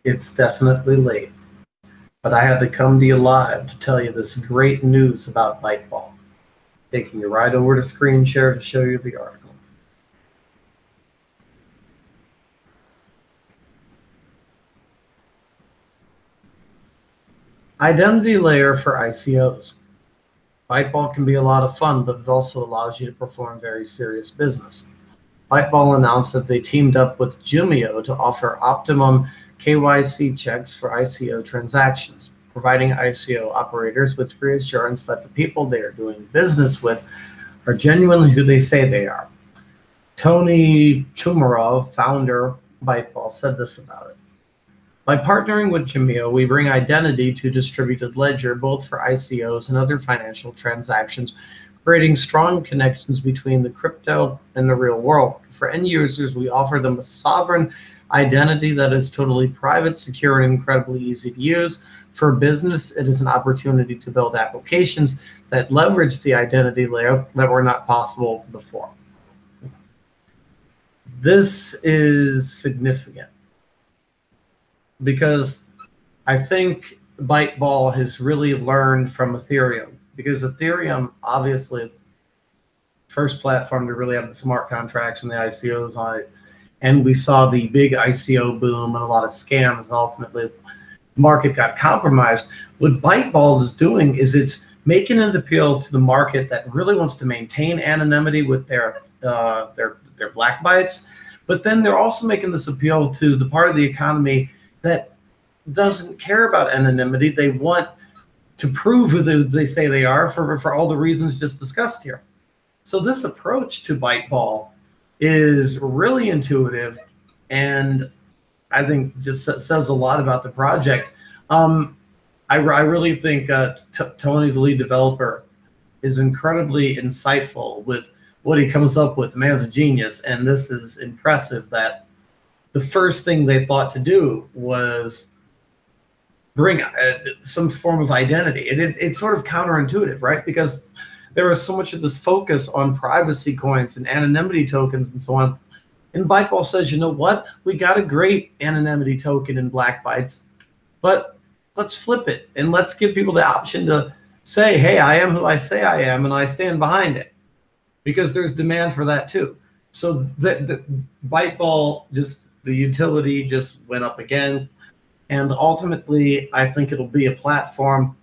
It's definitely late, but I had to come to you live to tell you this great news about Byteball. Taking you right over to screen share to show you the article. Identity layer for ICOs. Byteball can be a lot of fun, but it also allows you to perform very serious business. Byteball announced that they teamed up with Jumio to offer optimum KYC checks for ICO transactions, providing ICO operators with reassurance that the people they are doing business with are genuinely who they say they are. Tony Chumarov, founder of Byteball, said this about it. By partnering with Jumio, we bring identity to distributed ledger, both for ICOs and other financial transactions, creating strong connections between the crypto and the real world. For end users, we offer them a sovereign identity that is totally private, secure, and incredibly easy to use. For business, it is an opportunity to build applications that leverage the identity layer that were not possible before. This is significant because I think Byteball has really learned from Ethereum, because Ethereum, obviously, first platform to really have the smart contracts and the ICOs on it. And we saw the big ICO boom and a lot of scams, and ultimately the market got compromised. What Byteball is doing is it's making an appeal to the market that really wants to maintain anonymity with their black bytes, but then they're also making this appeal to the part of the economy that doesn't care about anonymity. They want to prove who they say they are for all the reasons just discussed here. So this approach to Byteball is really intuitive, and I think just says a lot about the project. I really think Tony, the lead developer, is incredibly insightful with what he comes up with. The man's a genius, and this is impressive that the first thing they thought to do was bring some form of identity. And it's sort of counterintuitive, right? Because there was so much of this focus on privacy coins and anonymity tokens and so on. And Byteball says, you know what? We got a great anonymity token in Black Bytes, but let's flip it and let's give people the option to say, hey, I am who I say I am, and I stand behind it, because there's demand for that too. So the Byteball, just the utility just went up again. And ultimately, I think it'll be a platform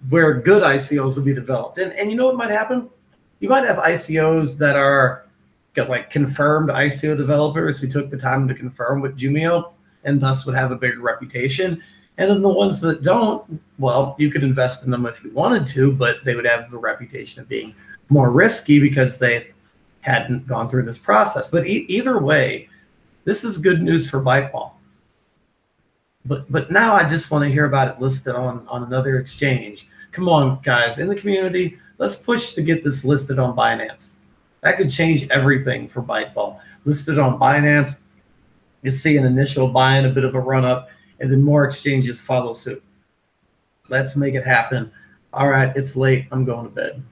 where good ICOs will be developed. And you know what might happen? You might have ICOs that are like confirmed ICO developers who took the time to confirm with Jumio and thus would have a bigger reputation. And then the ones that don't, well, you could invest in them if you wanted to, but they would have the reputation of being more risky because they hadn't gone through this process. But either way, this is good news for Byteball. But now I just want to hear about it listed on another exchange. Come on, guys, in the community, let's push to get this listed on Binance. That could change everything for Byteball. Listed on Binance, you see an initial buy-in, a bit of a run-up, and then more exchanges follow suit. Let's make it happen. All right, it's late. I'm going to bed.